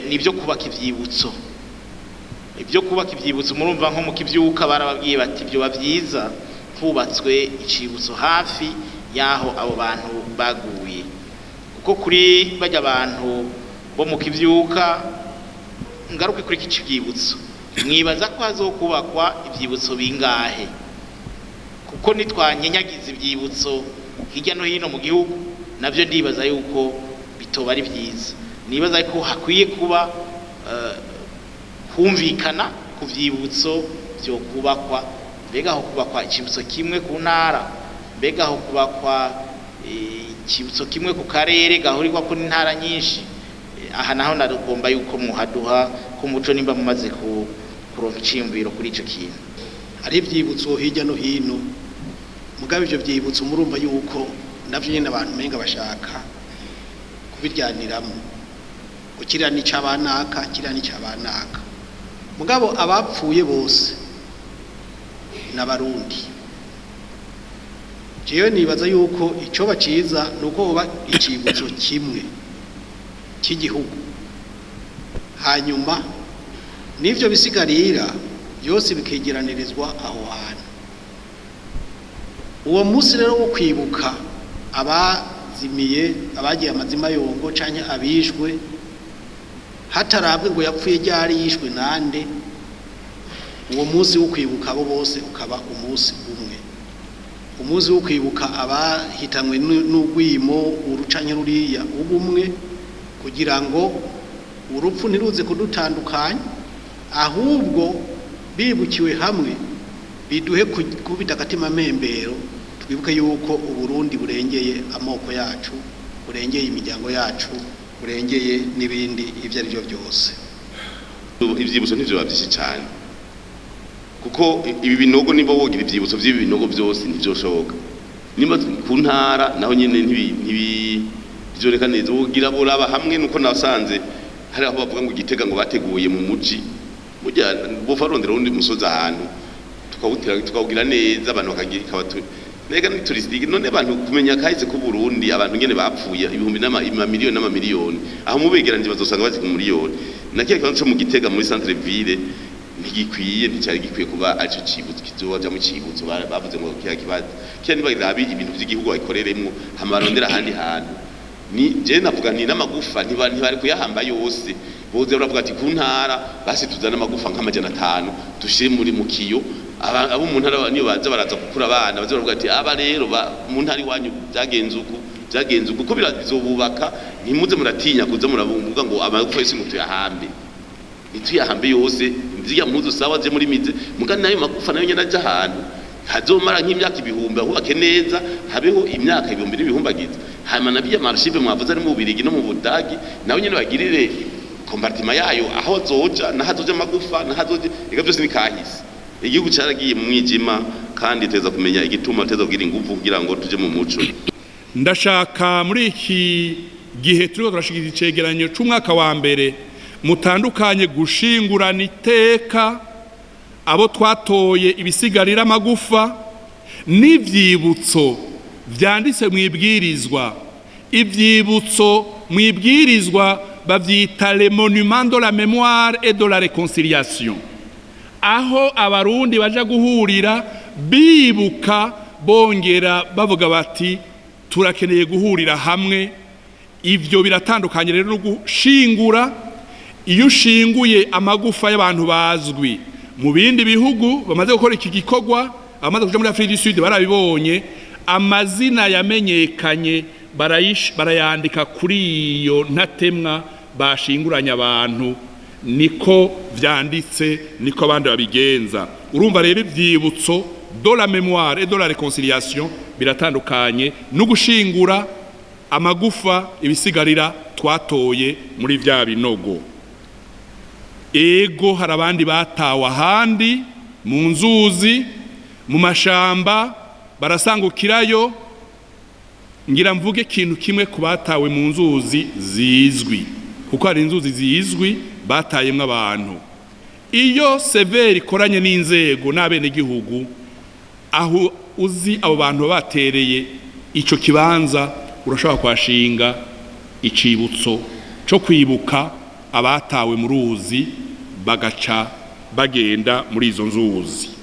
nibyo kubaka ivyibutso. Ibyo kubaka ivyibutso murumva nko mu kivyuka barababwiye bati byo bavyiza hubatswe icibutso hafi yaho abo bantu baguye, kuko kuri bajya abantu bo mu kivyuka ngaruke kuri iki cyibutso mwibaza ko hazokubakwa ivyibutso bingahe, kuko nitwanyenyagiza ivyibutso hirya no hino mu gihugu navyo ndibaza yuko bitoba ari vyiza. Nibaza ko hakwiye kuba kumvikana ku vyibutso byo kubakwa, mbega aho kubakwa icibutso kimwe ku ntara, mbega aho kubakwa icibutso kimwe ku karere gahurirwa ko n'intara nyinshi. Aha naho narugomba yuko muhaduha ko muco nimba mumaze kuronka iciyumviro kuri ico kintu. Ari ivyibutso hirya no hino, mugabe ivyo vyibutso murumva yuko navyo nyene abantu menga bashaka kubiryaniramo, ukira ni cabanaka kira ni cabanaka. Mugabo abapfuye bose n'abarundi, jewe nibaza yuko ico baciza nuko hoba icibutso kimwe cy'igihugu, hanyuma n'ivyo bisigarira byose bikegeranirizwa aho hantu. Uwo munsi rero wo kwibuka abazimiye, abagiye amazima yongo canke abishwe, hatarabwe ngo yapfuye ryari yishwe nande, uwo munsi wo kwibuka abo bose ukaba umunsi umwe, umunsi wo kwibuka abahitanwe n'ugwimo urucanye ruriya ubumwe, kugira ngo urupfu ntiruze kudutandukanya, ahubwo bibukiwe hamwe biduhe kubita agatima mpembero, twibuke yuko Uburundi burengeye amoko yacu, burengeye imiryango yacu, burengeye n'ibindi ivyo ari byo byose. Ivyibutso nivyo bavyinshi cyane, kuko ibi binogo nimba wogira ivyibutso vy'ibi binogo byose ntivyoshoboka. Nimba ku ntara naho nyene ntibizoreka neza, wogira boraba hamwe nuko nasanze hari aho bavuga ngo Gitega ngo bateguye mu muji mujya bofarondera undi musozi ahantu tukawugira neza, abantu bakagira nega ni touristique. None abantu kumenya kahise ku Burundi, abantu ngene bapfuye ibihumbi n'amamiliyoni n'amamiliyoni, aho mubegeranje bazosanga bazi ku miliyoni. Nakiye kandi cyo mu Gitega muri centre ville ntigikwiye, nticari gikwiye kuba aco cibutso kizoja mu cibutso. Bavuze ngo kiya kibaza kiya nibagirabi ibintu by'igihugu bayikoreremwo hamarondera ahandi hantu. Ni je navuga nti n'amagufa ntibari kuyahamba yose, boze baravuga ati ku ntara basi tuzana amagufa nk'amajana 5 dushire muri mukiyo, abo mu ntara niyo baza baraza gukura abana baza baravuga ati aba rero mu ntari wanyu byagenze uko ko birazobubaka, ntimuze muratinya kuza muravuga ngo amagufa yose mutuyahambe, nituyahambe yose nziya mpuzu sawa je muri mize mugana nayo magufa nayo nyene aja ahantu hazomara nk'imyaka ibihumbi, ahubake neza habeho imyaka ibihumbi n'ibihumbagiza. Hanyuma nabiye amarchive mwavuze ari mu Bubiligi no mu Budagi, nawe nyene bagirire compartiment yayo aho zoja nahazoje amagufa nahazoje ega byose nikahise. Igihugu cyaragiye mu mwijima, kandi teza kumenya igituma teza kugira ingufu kugira ngo tuje mu muco. Ndashaka muri iki gihe turiko turashikiza icegeranyo c'umwaka wa mbere mutandukanye gushingurana iteka abo twatoye ibisigarira amagufa n'ivyibutso vyanditse mwibwirizwa. Ivyibutso mwibwirizwa bavyita les monuments de la mémoire et de la réconciliation, aho abarundi baja guhurira bibuka bongera bavuga bati turakeneye guhurira hamwe. Ivyo biratandukanye rero no gushingura. Iyo ushinguye amagufa y'abantu bazwi mu bindi bihugu bamaze gukora iki gikorwa, abamaze kuja muri Afrique du Sud barabibonye, amazina yamenyekanye barayandika kuri iyo ntatemwa bashinguranya abantu, niko vyanditse, niko abandi babigenza. Urumva rero ivyibutso de la mémoire et de la réconciliation biratandukanye no gushingura amagufa ibisigarira twatoye muri vya binogo. Ego hari abandi batawe ahandi mu nzuzi mu mashamba barasangukirayo. Ngira mvuge ikintu kimwe ku batawe mu nzuzi zizwi, kuko hari inzuzi zizwi batayemwe abantu. Iyo severi ikoranye n'inzego n'abene gihugu, aho uzi abo bantu batereye ico kibanza urashobora kwashinga icibutso cyo kwibuka abatawe mu ruzi bagaca bagenda muri izo nzuzi.